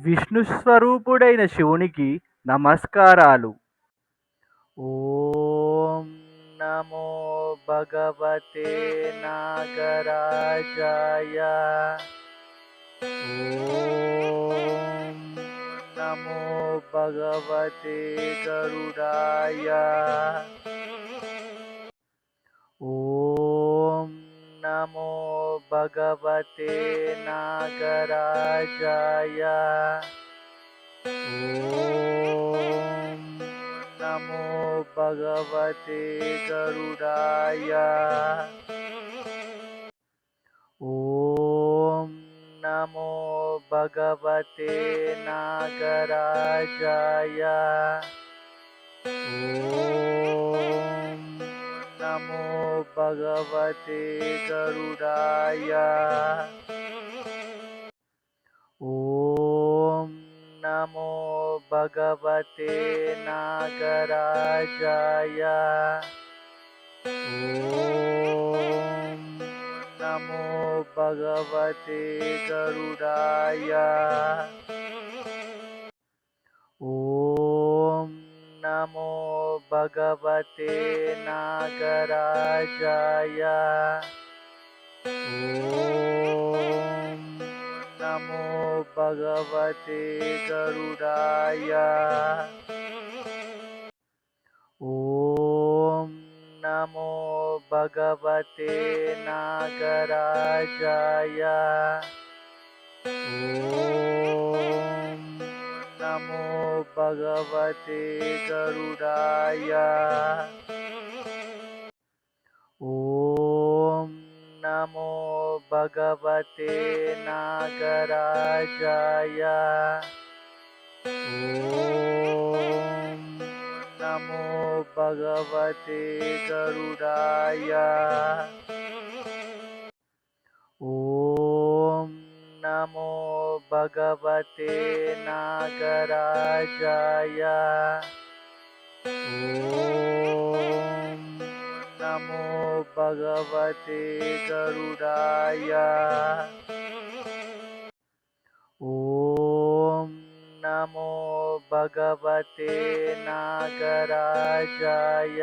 విష్ణు స్వరూపుడైన శివునికి నమస్కారాలు. ఓం నమో భగవతే నాగరాజాయ. ఓం నమో భగవతే గరుడాయ. ఓం నమో భగవతే నాగరాజాయ. ఓం నమో భగవతే గరుడాయ. ఓం నమో భగవతే నాగరాజాయ. ఓం నమో భగవతే గరుడాయ. ఓం నమో భగవతే నాగరాజాయ. ఓం నమో భగవతే గరుడాయ. ఓం నమో భగవతే నాగరాజాయ. ఓం నమో భగవతే గరుడాయ. ఓం నమో భగవతే నాగరాజాయ. ఓం నమో భగవతే గరుడాయ. ఓం నమో భగవతే నాగరాజాయ. ఓం నమో భగవతే గరుడాయ. ఓం నమో భగవతే నాగరాజాయ. ఓం నమో భగవతే గరుడాయ. ఓం నమో భగవతే నాగరాజాయ.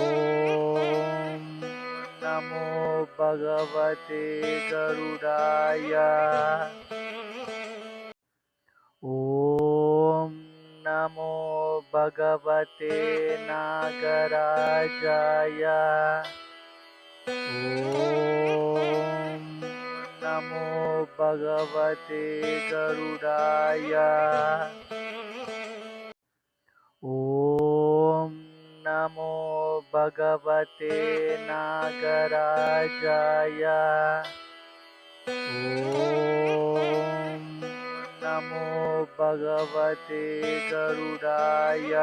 ఓం నమో భగవతే గరుడాయ. ఓం నమో భగవతే నాగరాజాయ. ఓం నమో భగవతే గరుడాయ. ఓం నమో భగవతే నాగరాజాయ. ఓం నమో భగవతే గరుడాయ.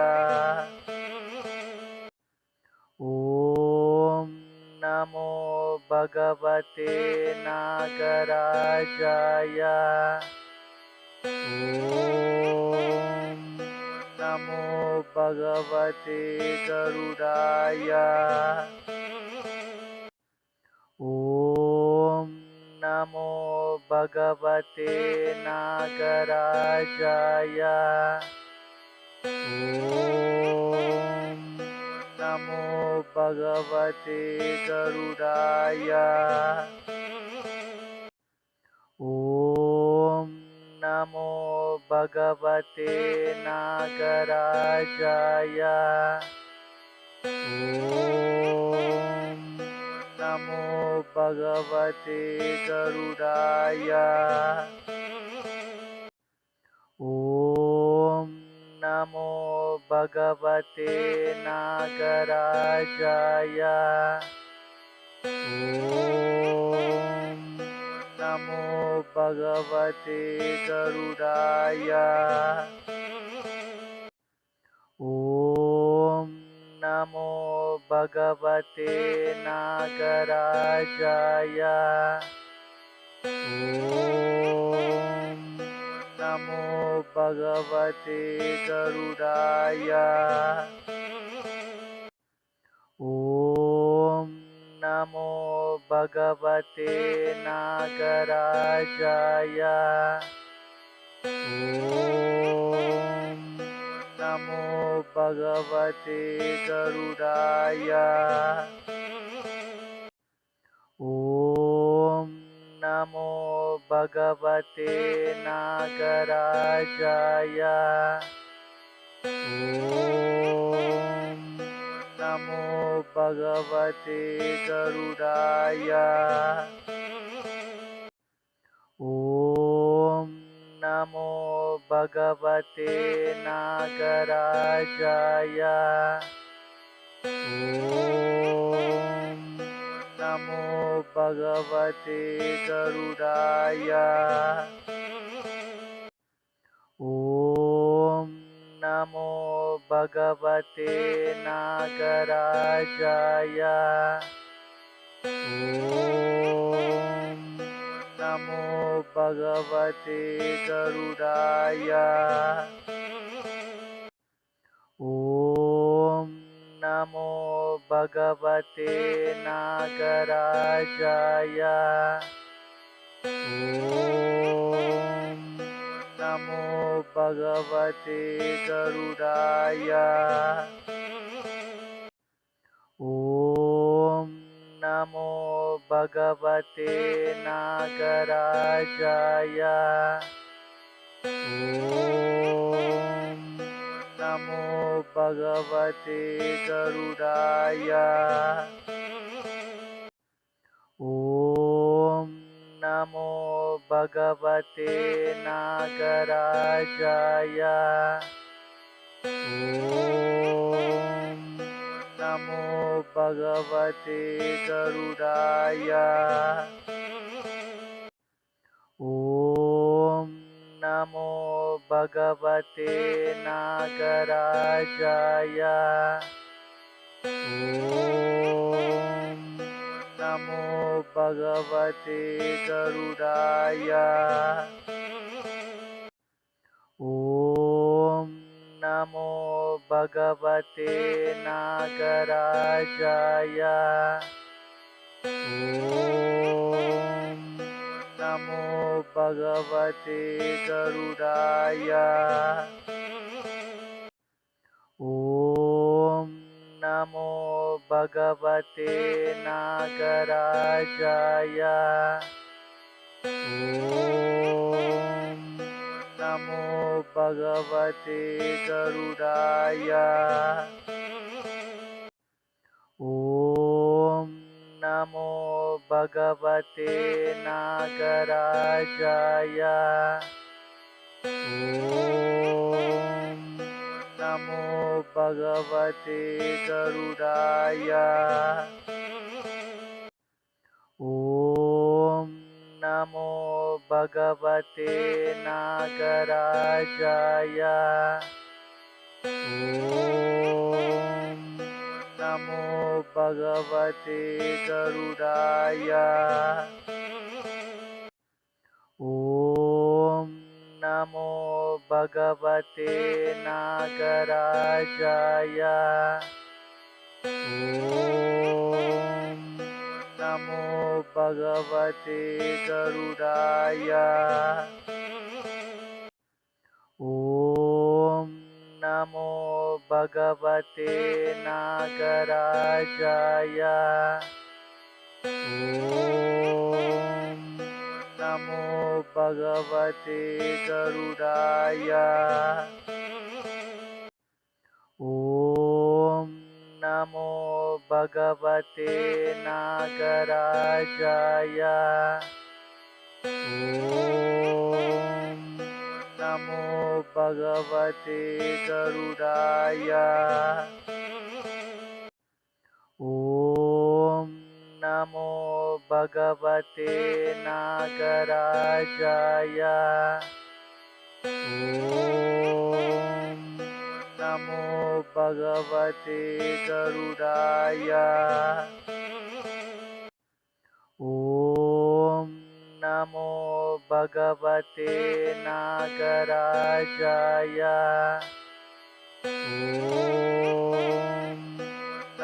ఓం నమో భగవతే నాగరాజాయ. ఓం నమో భగవతే గరుడాయ. ఓం నమో భగవతే నాగరాజాయ. ఓం నమో భగవతే గరుడాయ. ఓం నమో భగవతే నాగరాజాయ. ఓం నమో భగవతే గరుడాయ. ఓం నమో భగవతే నాగరాజాయ. ఓం నమో భగవతే గరుడాయ. ఓం నమో భగవతే నాగరాజాయ. ఓం నమో భగవతే గరుడాయ. ఓం నమో भगवते नागराजाय। ॐ नमो भगवते गरुडाय। ॐ नमो भगवते नागराजाय। ॐ नमो भगवते गरुडाय। ॐ नमो भगवते नागराजाय। ॐ नमो भगवते गरुडाय। ॐ नमो भगवते नागराजाय। ॐ नमो भगवते गरुडाय। ॐ नमो भगवते नागराजाय। ॐ नमो भगवते गरुडाय। ॐ नमो भगवते नागराजाय। ॐ नमो भगवते गरुडाय। ॐ नमो भगवते नागराजाय। ॐ नमो भगवते गरुडाय। ॐ नमो भगवते नागराजाय। ॐ नमो भगवते गरुडाय। ॐ नमो भगवते नागराजाय। ॐ नमो भगवते गरुडाय। ॐ नमो भगवते नागराजाय। ॐ नमो भगवते गरुडाय। ॐ नमो भगवते नागराजाय। ॐ नमो भगवते गरुडाय। ॐ नमो भगवते नागराजाय। ॐ नमो भगवते गरुडाय। ॐ नमो भगवते नागराजाय। ॐ नमो भगवते गरुडाय। ॐ नमो भगवते नागराजाय। ॐ नमो भगवते गरुडाय। ॐ नमो भगवते नागराजाय। ॐ नमो भगवते गरुडाय। ॐ नमो भगवते नागराजाय। ॐ नमो भगवते गरुडाय। ॐ नमो भगवते नागराजाय। ॐ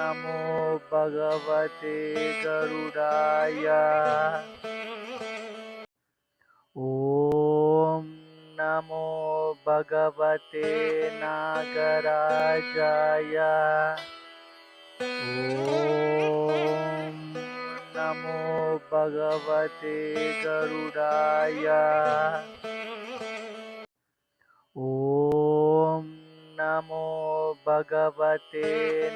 नमो भगवते गरुडाय। ॐ नमो भगवते नागराजाय। ॐ नमो भगवते गरुडाय। ॐ नमो भगवते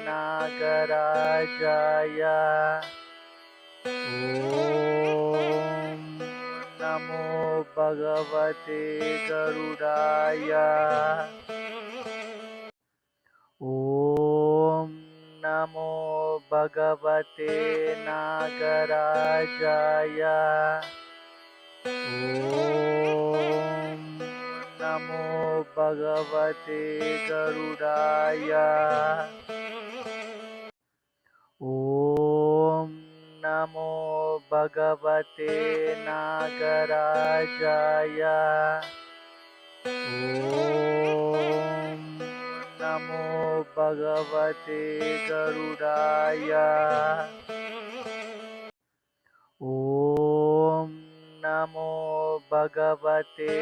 नागराजाय। ॐ नमो भगवते गरुडाय। ॐ नमो भगवते नागराजाय। ॐ नमो भगवते गरुडाय। ॐ नमो भगवते नागराजाय। ॐ नमो भगवते गरुडाय। ॐ नमो भगवते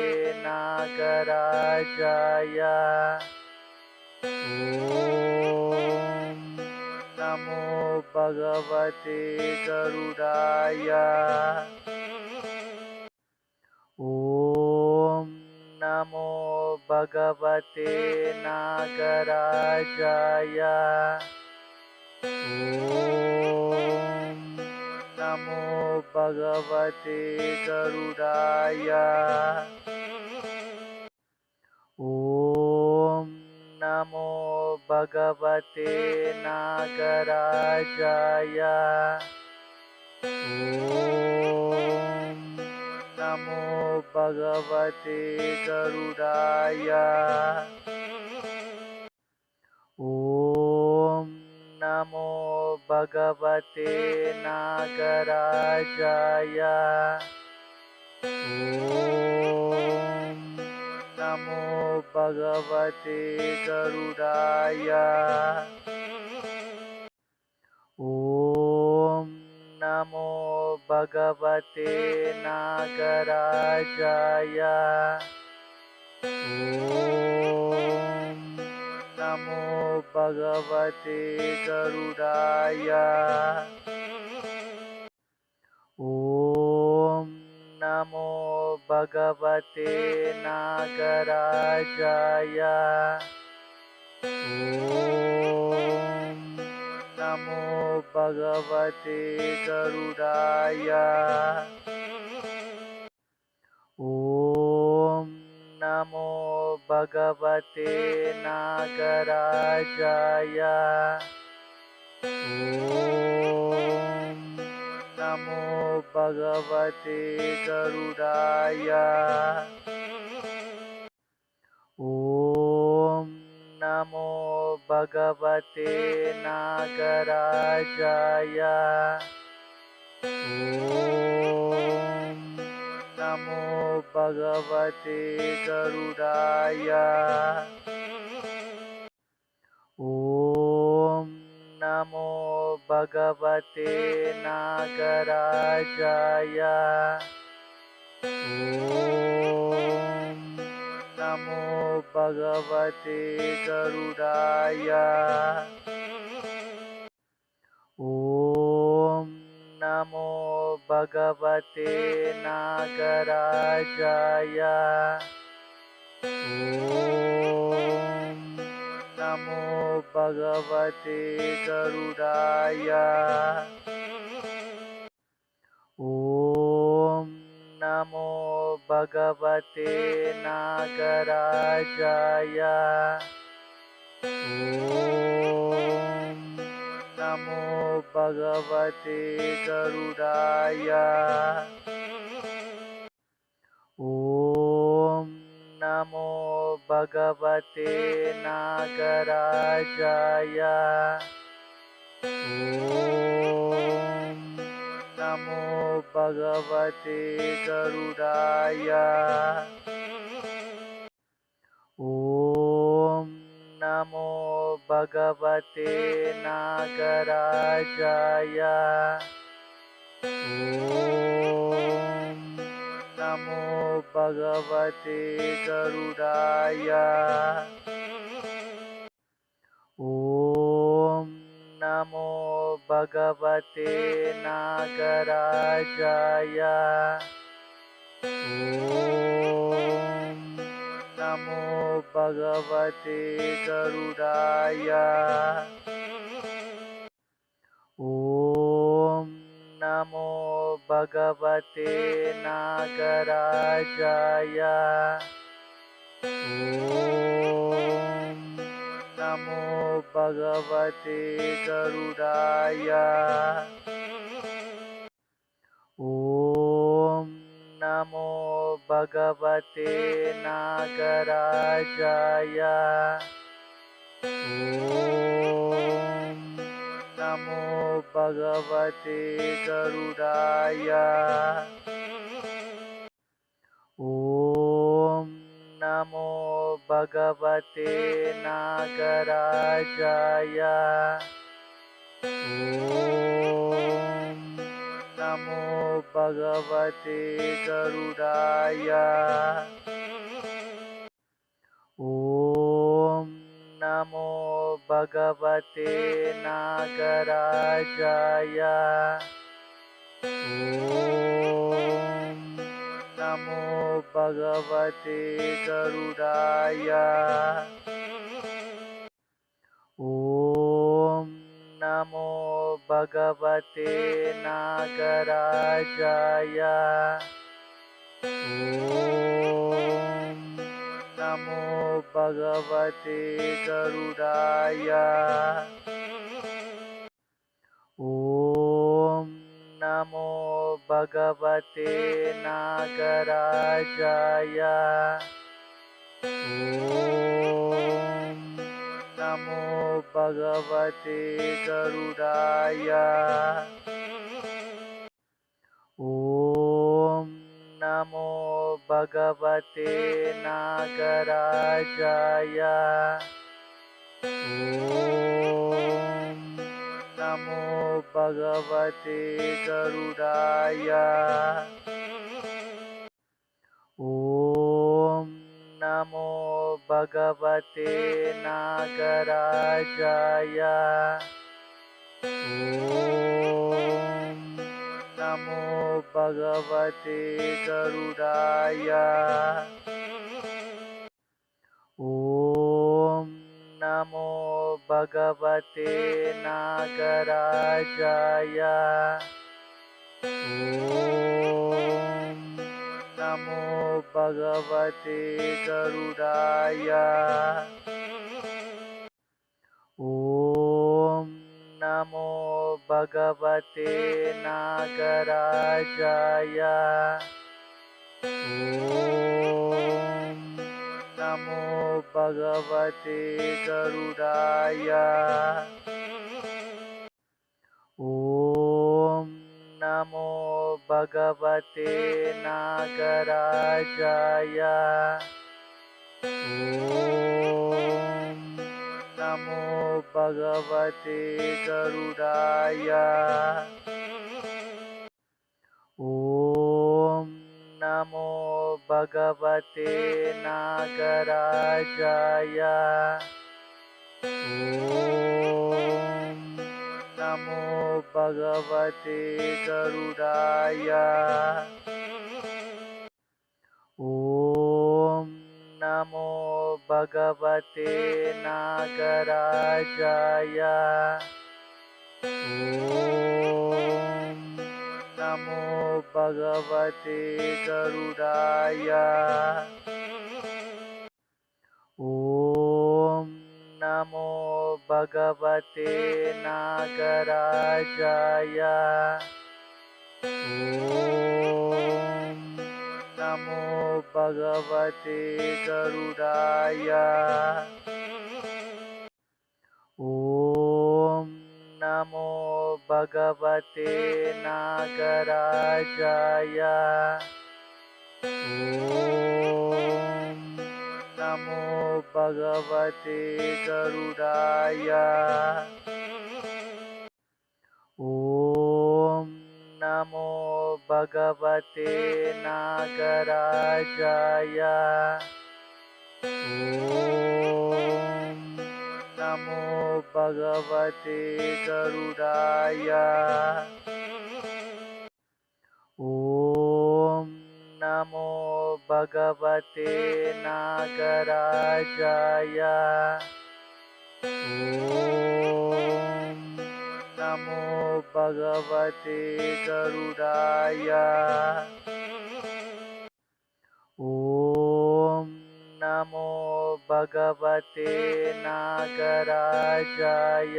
नागराजाय। ॐ नमो भगवते गरुडाय। ॐ नमो भगवते नागराजाय। ॐ नमो भगवते गरुडाय। ॐ नमो भगवते नागराजाय। ॐ नमो भगवते गरुडाय। ॐ नमो भगवते नागराजाय। ॐ नमो भगवते गरुडाय। ॐ नमो भगवते नागराजाय। ॐ नमो भगवते गरुडाय। ॐ नमो भगवते नागराजाय। ॐ नमो भगवते गरुडाय। ॐ नमो भगवते नागराजाय। ॐ नमो भगवते गरुडाय। ॐ नमो भगवते नागराजाय। ॐ नमो भगवते गरुडाय। ॐ नमो भगवते नागराजाय। ॐ नमो भगवते गरुडाय। ॐ नमो भगवते नागराजाय। ॐ नमो भगवते गरुडाय। ॐ नमो भगवते नागराजाय। ॐ नमो भगवते गरुडाय। ॐ नमो भगवते नागराजाय। ॐ नमो भगवते गरुडाय। ॐ नमो भगवते नागराजाय। ॐ नमो भगवते गरुडाय। ॐ नमो भगवते नागराजाय। ॐ नमो भगवते गरुडाय। ॐ नमो भगवते नागराजाय। ॐ नमो भगवते गरुडाय। ॐ नमो भगवते नागराजाय। ॐ नमो भगवते गरुडाय। ॐ नमो भगवते नागराजाय। ॐ नमो भगवते गरुडाय। ॐ नमो भगवते नागराजाय। ॐ नमो भगवते गरुडाय। ॐ नमो भगवते नागराजाय। ॐ नमो भगवते गरुडाय। ॐ नमो भगवते नागराजाय। ॐ नमो भगवते गरुडाय। ॐ नमो भगवते नागराजाय। ॐ नमो भगवते गरुडाय। ॐ नमो भगवते नागराजाय। ॐ नमो भगवते गरुडाय। ॐ नमो भगवते नागराजाय। ॐ नमो भगवते गरुडाय। ॐ नमो भगवते नागराजाय। ॐ नमो भगवते गरुडाय। ॐ नमो भगवते नागराजाय। ॐ नमो भगवते गरुडाय। ॐ नमो भगवते नागराजाय। ॐ नमो भगवते गरुडाय। ॐ नमो भगवते नागराजाय। ॐ नमो भगवते गरुडाय। ॐ नमो भगवते नागराजाय। ॐ नमो भगवते गरुडाय। ॐ नमो भगवते नागराजाय। ॐ नमो भगवते गरुडाय। ॐ नमो भगवते नागराजाय। ॐ नमो भगवते गरुडाय। ॐ नमो भगवते नागराजाय। ॐ नमो भगवते गरुडाय। ॐ नमो भगवते नागराजाय।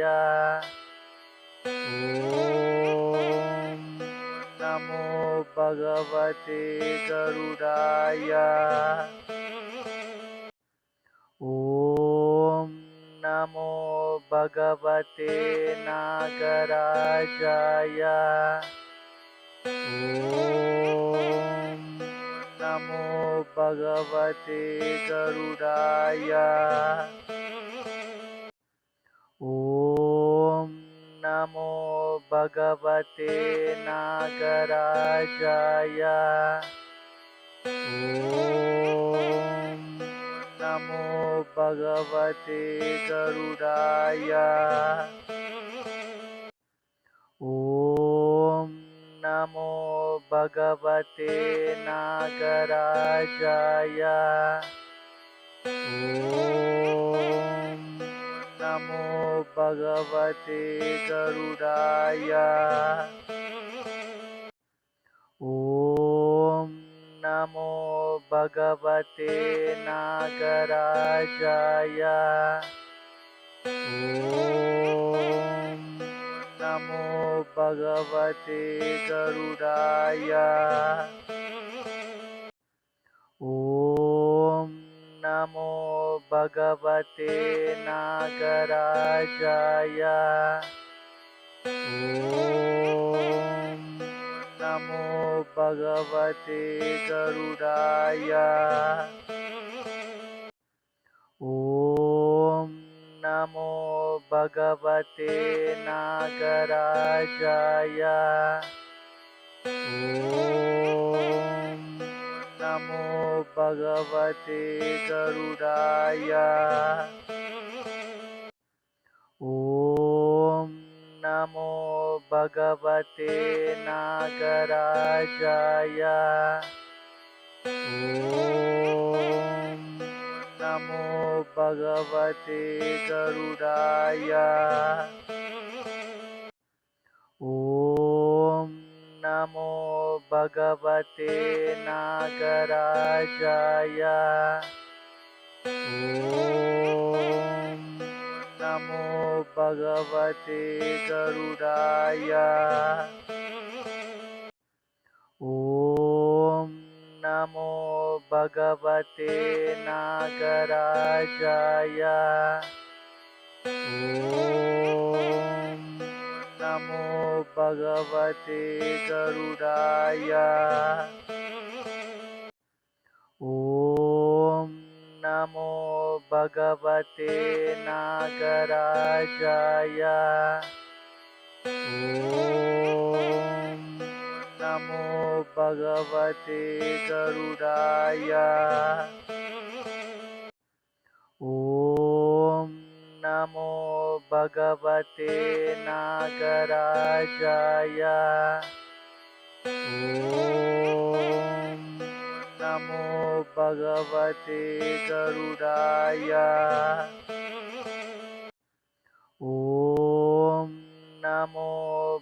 ॐ नमो भगवते गरुडाय। ॐ नमो भगवते नागराजाय। ॐ नमो भगवते गरुडाय। ॐ नमो भगवते नागराजाय। ॐ नमो भगवते गरुडाय। ॐ नमो भगवते नागराजाय। ॐ नमो भगवते गरुडाय। ॐ नमो भगवते नागराजाय। ॐ नमो भगवते गरुडाय। ॐ नमो भगवते नागराजाय। ॐ नमो भगवते गरुडाय। ॐ नमो भगवते नागराजाय। ॐ नमो भगवते गरुडाय। ॐ नमो भगवते नागराजाय। ॐ नमो भगवते गरुडाय। ॐ नमो भगवते नागराजाय। ॐ नमो भगवते गरुडाय। ॐ नमो भगवते नागराजाय। ॐ नमो भगवते गरुडाय। ॐ नमो भगवते नागराजाय। ॐ नमो भगवते गरुडाय। ॐ नमो भगवते नागराजाय। ॐ नमो भगवते गरुडाय। ॐ नमो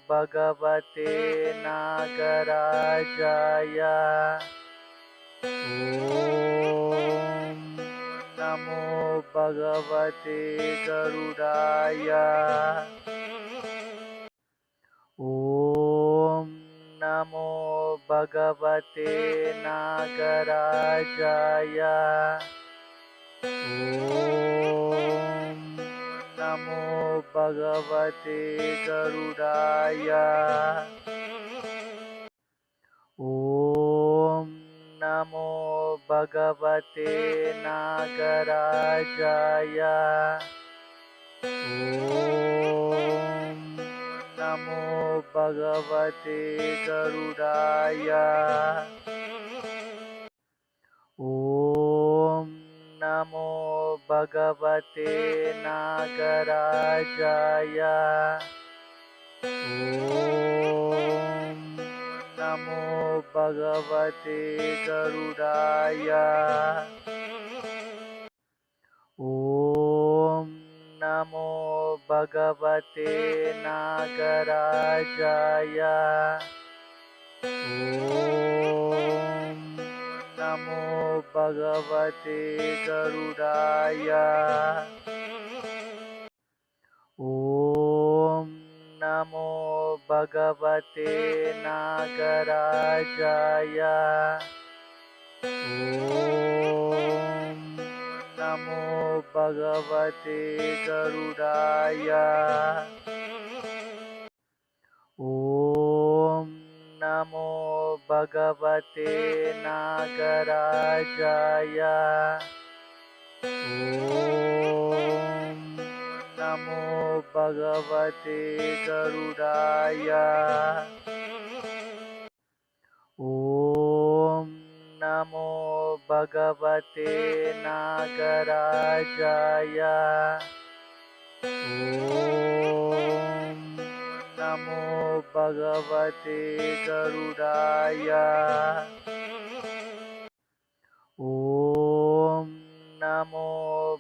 भगवते नागराजाय। ॐ नमो भगवते गरुडाय। ॐ नमो भगवते नागराजाय। ॐ नमो भगवते गरुडाय। ॐ नमो भगवते नागराजाय। ॐ नमो भगवते गरुडाय। ॐ नमो भगवते नागराजाय। ॐ नमो भगवते गरुडाय। ॐ नमो भगवते नागराजाय। ॐ नमो भगवते गरुडाय। ॐ नमो भगवते नागराजाय। ॐ नमो भगवते गरुडाय। ॐ नमो भगवते नागराजाय। ॐ नमो भगवते गरुडाय। ॐ नमो भगवते नागराजाय। ॐ नमो भगवते गरुडाय। ॐ नमो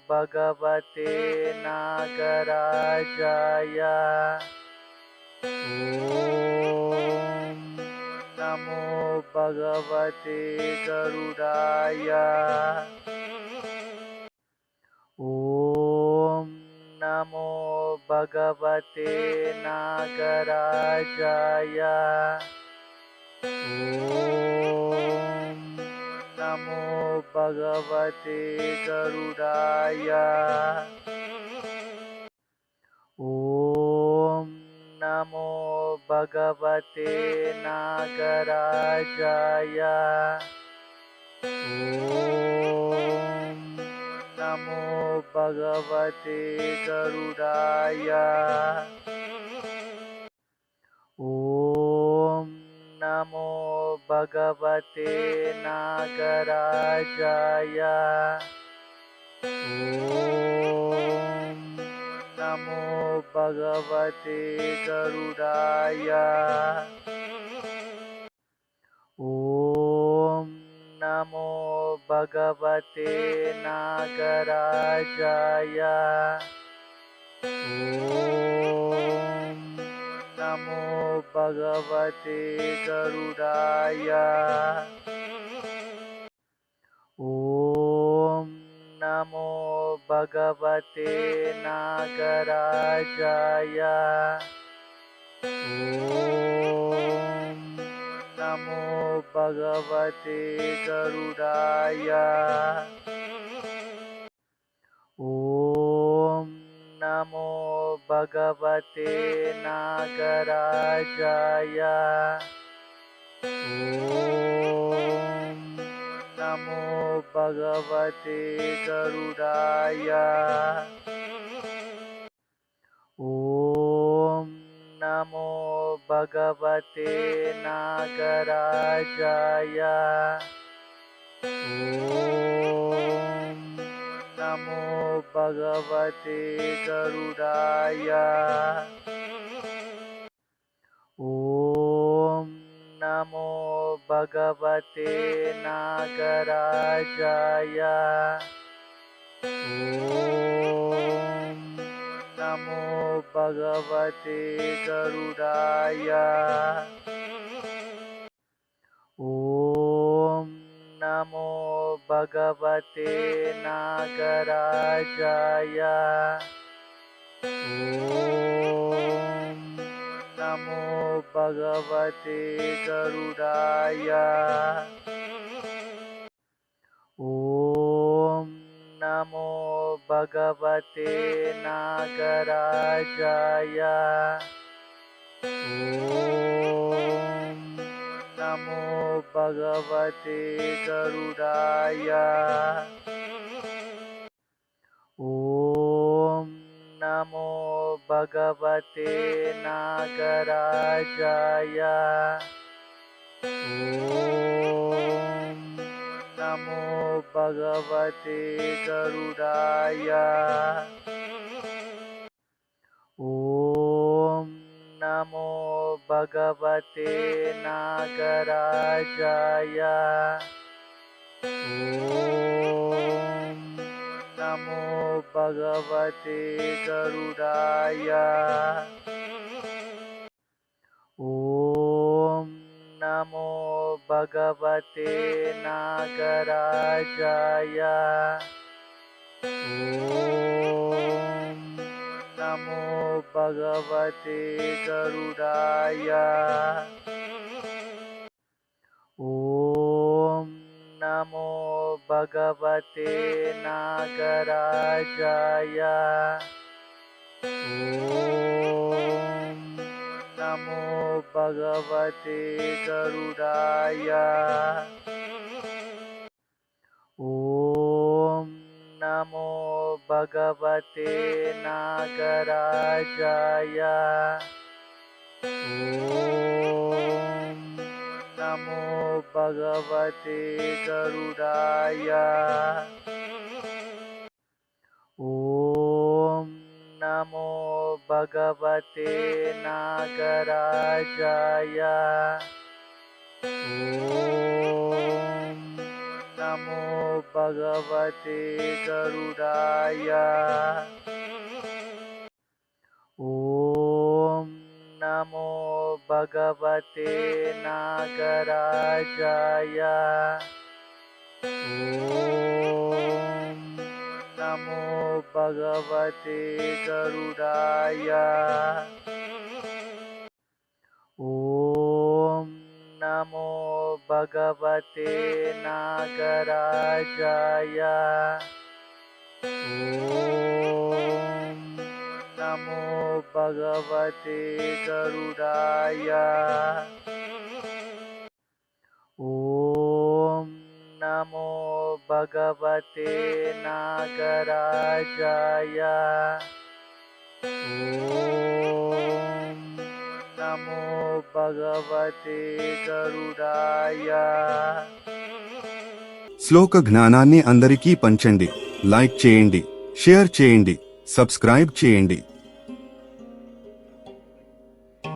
भगवते नागराजाय। ॐ नमो भगवते गरुडाय। ॐ नमो भगवते नागराजाय। ॐ नमो भगवते गरुडाय। ॐ नमो भगवते नागराजाय। ॐ नमो भगवते गरुडाय। ॐ नमो भगवते नागराजाय। ॐ नमो भगवते गरुडाय। ॐ नमो भगवते नागराजाय। ॐ नमो भगवते गरुडाय। ॐ नमो भगवते नागराजाय। ॐ नमो भगवते गरुडाय। ॐ नमो भगवते नागराजाय। ॐ नमो भगवते गरुडाय। ॐ नमो भगवते नागराजाय। ॐ नमो भगवते गरुडाय। ॐ नमो भगवते नागराजाय। ॐ नमो भगवते गरुडाय। ॐ नमो भगवते नागराजाय। ॐ नमो भगवते गरुडाय। ॐ नमो भगवते नागराजाय। ॐ नमो भगवते गरुडाय। ॐ नमो भगवते नागराजाय। ॐ नमो भगवते गरुडाय। ॐ नमो भगवते नागराजाय। ॐ नमो भगवते गरुडाय। ॐ नमो भगवते नागराजाय। ॐ नमो भगवते गरुडाय। ॐ नमो भगवते नागराजाय। ॐ नमो भगवते गरुडाय। ॐ नमो भगवते नागराजाय। ॐ नमो भगवते गरुडाय। ॐ नमो भगवते नागराजाय। ॐ नमो भगवते गरुडाय। ॐ नमो भगवते नागराजाय। ॐ नमो भगवते गरुडाय। ॐ नमो भगवते नागराजाय। ॐ नमो भगवते गरुडाय। ॐ नमो भगवते नागराजाय। ॐ नमो भगवते गरुडाय। శ్లోక జ్ఞానాన్ని అందరికీ పంచండి. లైక్ చేయండి, షేర్ చేయండి, సబ్స్క్రైబ్ చేయండి.